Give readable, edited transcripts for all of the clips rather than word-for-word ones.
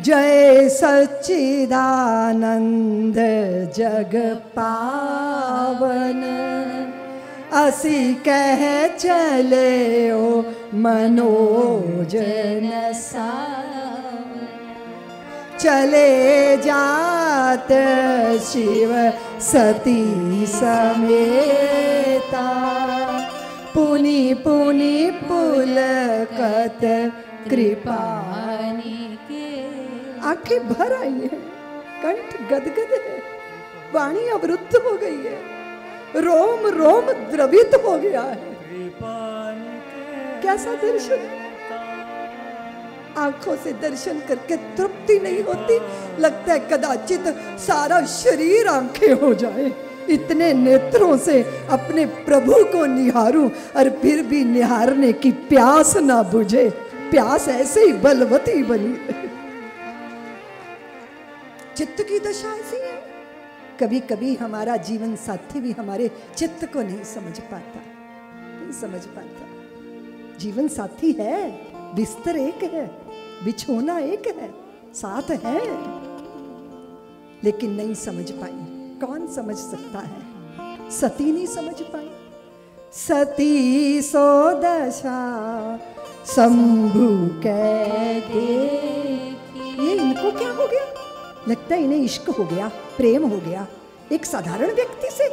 जय सच्चिदानंद जग पावन, असी कह चले ओ मनोजन सावन। चले जात शिव सती समेता, पुनि पुनि पुलकत कृपानी के। आंखें भर आई है, कंठ गदगद है, वाणी अवरुद्ध हो गई है, रोम रोम द्रवित हो गया है। कैसा दर्शन! आंखों से दर्शन करके तृप्ति नहीं होती, लगता है कदाचित सारा शरीर आंखें हो जाए। इतने नेत्रों से अपने प्रभु को निहारूं और फिर भी निहारने की प्यास ना बुझे, प्यास ऐसे ही बलवती बनी। चित्त की दशा ऐसी है। कभी कभी हमारा जीवन साथी भी हमारे चित्त को नहीं समझ पाता, नहीं समझ पाता। जीवन साथी है, बिस्तर एक है, बिछोना एक है, साथ है, लेकिन नहीं समझ पाई। कौन समझ सकता है? सती नहीं समझ पाई। सती सो दशा शंभु कह देखी। ये इनको क्या हो गया? लगता है इन्हें इश्क हो गया, प्रेम हो गया एक साधारण व्यक्ति से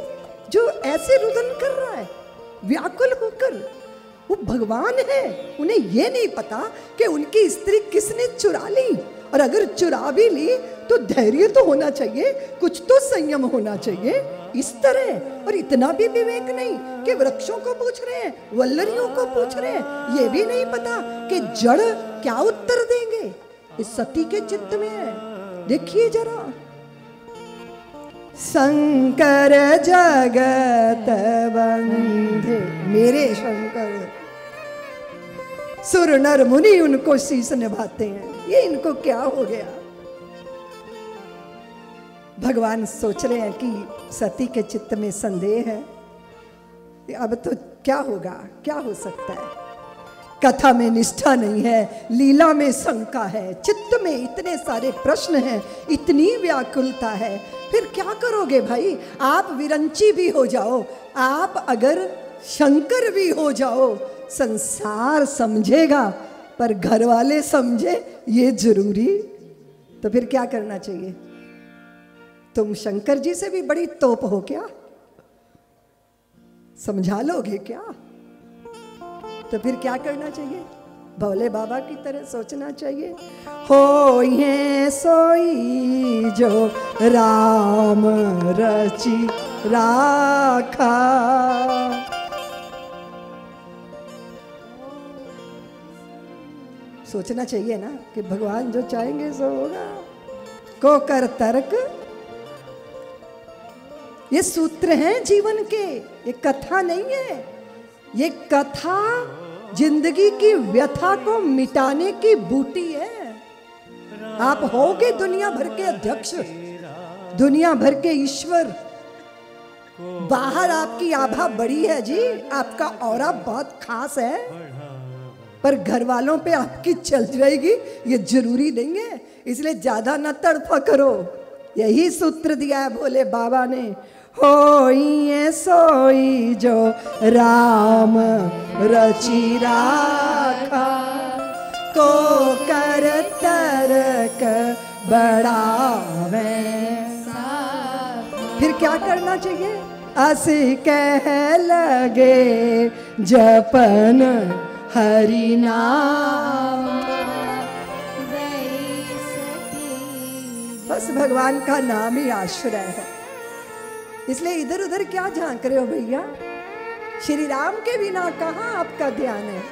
जो ऐसे रुदन कर रहा है व्याकुल होकर। वो भगवान है, उन्हें ये नहीं पता कि उनकी स्त्री किसने चुरा ली, और अगर चुरा भी ली तो धैर्य तो होना चाहिए, कुछ तो संयम होना चाहिए। इस तरह, और इतना भी विवेक नहीं कि वृक्षों को पूछ रहे हैं, वल्लरियों को पूछ रहे हैं, ये भी नहीं पता कि जड़ क्या उत्तर देंगे। इस सती के चित्त में है। देखिए जरा, शंकर जगत बंधे, मेरे शंकर। सुर नर मुनि उनको शीश निभाते हैं। ये इनको क्या हो गया? भगवान सोच रहे हैं कि सती के चित्त में संदेह है, अब तो क्या होगा, क्या हो सकता है। कथा में निष्ठा नहीं है, लीला में शंका है, चित्त में इतने सारे प्रश्न हैं, इतनी व्याकुलता है। फिर क्या करोगे भाई? आप विरंची भी हो जाओ, आप अगर शंकर भी हो जाओ, संसार समझेगा, पर घर वाले समझे ये जरूरी। तो फिर क्या करना चाहिए? तुम शंकर जी से भी बड़ी तोप हो क्या? समझा लोगे क्या? तो फिर क्या करना चाहिए? भोले बाबा की तरह सोचना चाहिए। हो ये सोई जो राम रची राखा, सोचना चाहिए ना कि भगवान जो चाहेंगे सो होगा। को कर तर्क, ये सूत्र हैं जीवन के, ये कथा नहीं है। ये कथा जिंदगी की व्यथा को मिटाने की बूटी है। आप होगे दुनिया भर के अध्यक्ष, दुनिया भर के ईश्वर। बाहर आपकी आभा बड़ी है जी, आपका औरा बहुत खास है, पर घर वालों पे आपकी चल जाएगी ये जरूरी नहीं है। इसलिए ज्यादा न तड़फा करो। यही सूत्र दिया है भोले बाबा ने। होइए सोई जो राम रची राखा, को कर तर्क बढ़ावे। फिर क्या करना चाहिए? असी कह लगे जपन हरि नाम, बस भगवान का नाम ही आश्रय है। इसलिए इधर उधर क्या झांक रहे हो भैया? श्री राम के बिना कहाँ आपका ध्यान है?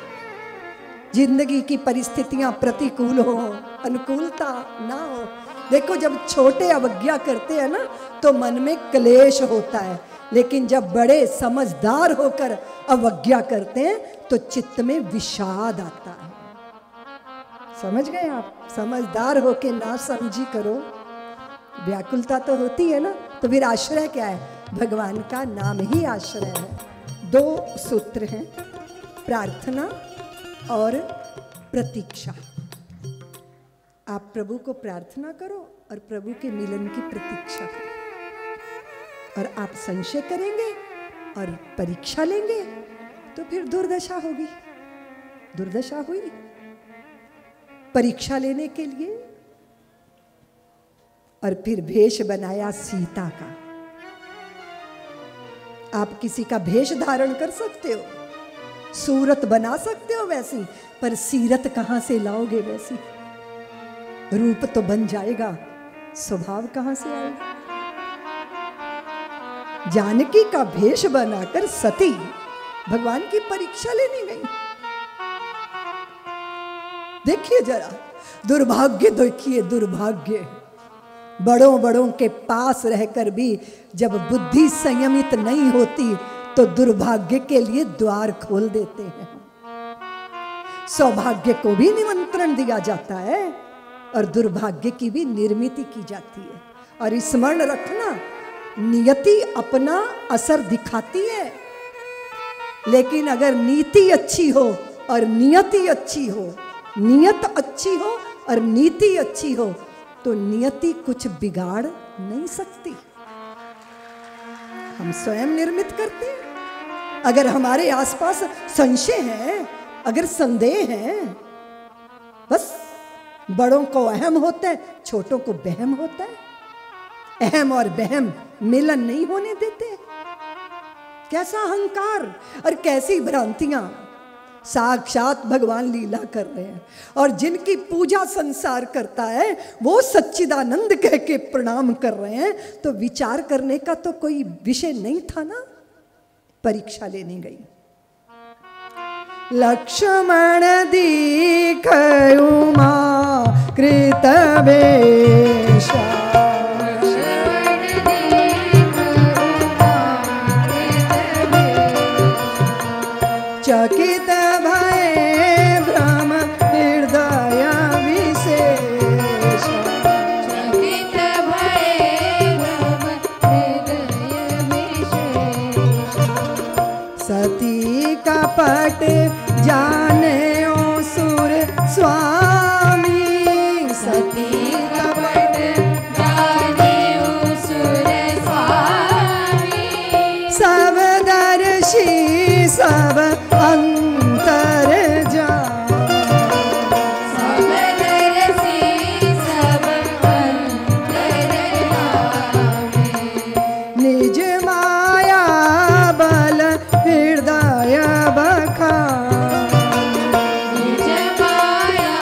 जिंदगी की परिस्थितियां प्रतिकूल हो, अनुकूलता ना हो। देखो, जब छोटे अवज्ञा करते हैं ना तो मन में क्लेश होता है, लेकिन जब बड़े समझदार होकर अवज्ञा करते हैं तो चित्त में विषाद आता है। समझ गए आप? समझदार होके ना समझी करो, व्याकुलता तो होती है ना। तो फिर आश्रय क्या है? भगवान का नाम ही आश्रय है। दो सूत्र हैं, प्रार्थना और प्रतीक्षा। आप प्रभु को प्रार्थना करो और प्रभु के मिलन की प्रतीक्षा करो। और आप संशय करेंगे और परीक्षा लेंगे तो फिर दुर्दशा होगी। दुर्दशा हुई परीक्षा लेने के लिए। और फिर भेष बनाया सीता का। आप किसी का भेष धारण कर सकते हो, सूरत बना सकते हो वैसी, पर सीरत कहां से लाओगे वैसी? रूप तो बन जाएगा, स्वभाव कहां से आएगा? जानकी का भेष बनाकर सती भगवान की परीक्षा लेने गई। देखिए जरा, दुर्भाग्य देखिए, दुर्भाग्य। बड़ों बड़ों के पास रहकर भी जब बुद्धि संयमित नहीं होती तो दुर्भाग्य के लिए द्वार खोल देते हैं। सौभाग्य को भी निमंत्रण दिया जाता है और दुर्भाग्य की भी निर्मिति की जाती है। और स्मरण रखना, नियति अपना असर दिखाती है, लेकिन अगर नीति अच्छी हो और नियति अच्छी हो, नियत अच्छी हो और नीति अच्छी हो, तो नियति कुछ बिगाड़ नहीं सकती। हम स्वयं निर्मित करते हैं। अगर हमारे आसपास संशय है, अगर संदेह है, बस बड़ों को अहम होता है, छोटों को बहम होता है। अहम और बहम मिलन नहीं होने देते। कैसा अहंकार और कैसी भ्रांतियां। साक्षात भगवान लीला कर रहे हैं और जिनकी पूजा संसार करता है वो सच्चिदानंद कह के प्रणाम कर रहे हैं, तो विचार करने का तो कोई विषय नहीं था ना। परीक्षा लेने गई। लक्ष्मण दीखयु मां कृतवेषा, चकित भये भ्रम हृदय विशेष, चकित भये भ्रम हृदय विशेष। सती कपट जाने ओ सुर स्वामी, सती कपट जाने ओ सुर स्वामी। सब दर्शी सब अंतर जान, सब दर्शी सब अंतर जाने। निज माया बल हृदय बखान, निज माया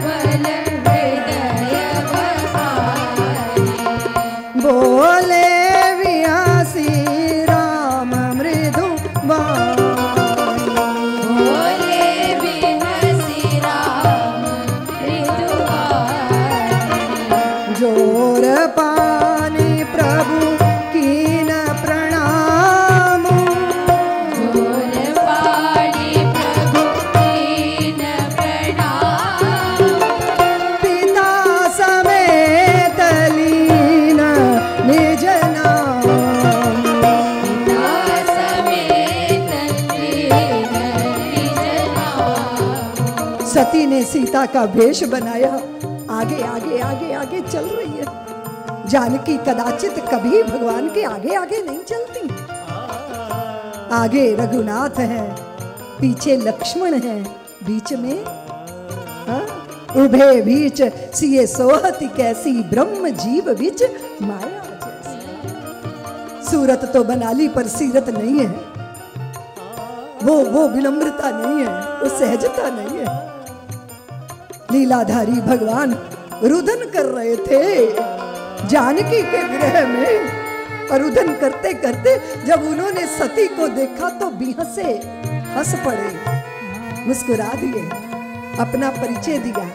बल हृदय बखाने। बोले व्यासी राम मृदु बाण, बोले बिहसी राम मृदुबानी। जोर पानी प्रभु कीन प्रणाम, जोर पाणी प्रभु कीन प्रणाम। पिता समेत लीन निज नाम, पिता समेत लीन निज नाम। सती ने सीता का भेष बनाया। आगे आगे आगे आगे चल रही है। जानकी कदाचित कभी भगवान के आगे आगे नहीं चलती। आगे रघुनाथ है, पीछे लक्ष्मण है, बीच में हाँ, उभे बीच सिए सोहति कैसी, ब्रह्म जीव बीच माया जैसी। सूरत तो बना ली पर सीरत नहीं है। वो विनम्रता नहीं है, वो सहजता नहीं है। लीलाधारी भगवान रुदन कर रहे थे जानकी के विरह में। और रुदन करते करते जब उन्होंने सती को देखा तो बिहसे हंस पड़े, मुस्कुरा दिए, अपना परिचय दिया।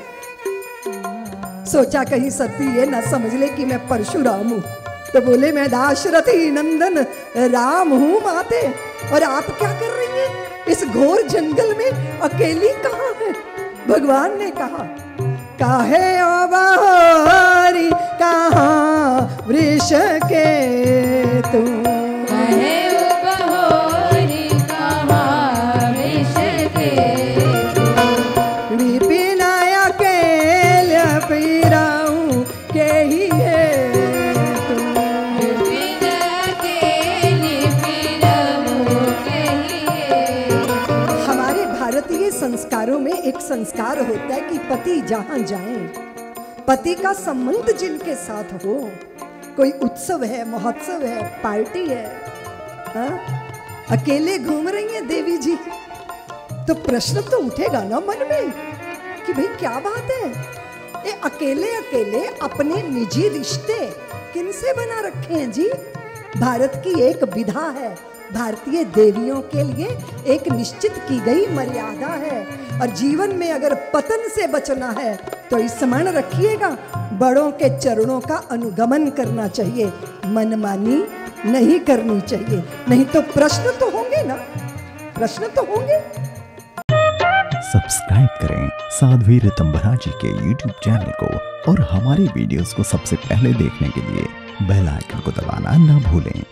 सोचा कहीं सती ये ना समझ ले कि मैं परशुराम हूं, तो बोले मैं दाशरथी नंदन राम हूं माते। और आप क्या कर रही हैं इस घोर जंगल में, अकेली कहाँ है? भगवान ने कहा, काहे ओ बहोरी कहाँ वृष के तुम, कहे ओ बहोरी कहाँ वृष के तुम। विपिन अकेल प्रिय भारतीय संस्कारों में एक संस्कार होता है कि पति जहां जाएं, पति का संबंध जिनके साथ हो, कोई उत्सव है, महोत्सव है, पार्टी है, अकेले घूम रही हैं देवी जी, तो प्रश्न तो उठेगा ना मन में कि भाई क्या बात है, ये अकेले अकेले अपने निजी रिश्ते किनसे बना रखे हैं जी। भारत की एक विधा है, भारतीय देवियों के लिए एक निश्चित की गई मर्यादा है, और जीवन में अगर पतन से बचना है तो स्मरण रखिएगा, बड़ों के चरणों का अनुगमन करना चाहिए, मनमानी नहीं करनी चाहिए, नहीं तो प्रश्न तो होंगे ना, प्रश्न तो होंगे। सब्सक्राइब करें साध्वी ऋतंभरा जी के YouTube चैनल को और हमारी वीडियोस को सबसे पहले देखने के लिए बेल आइकन को दबाना ना भूलें।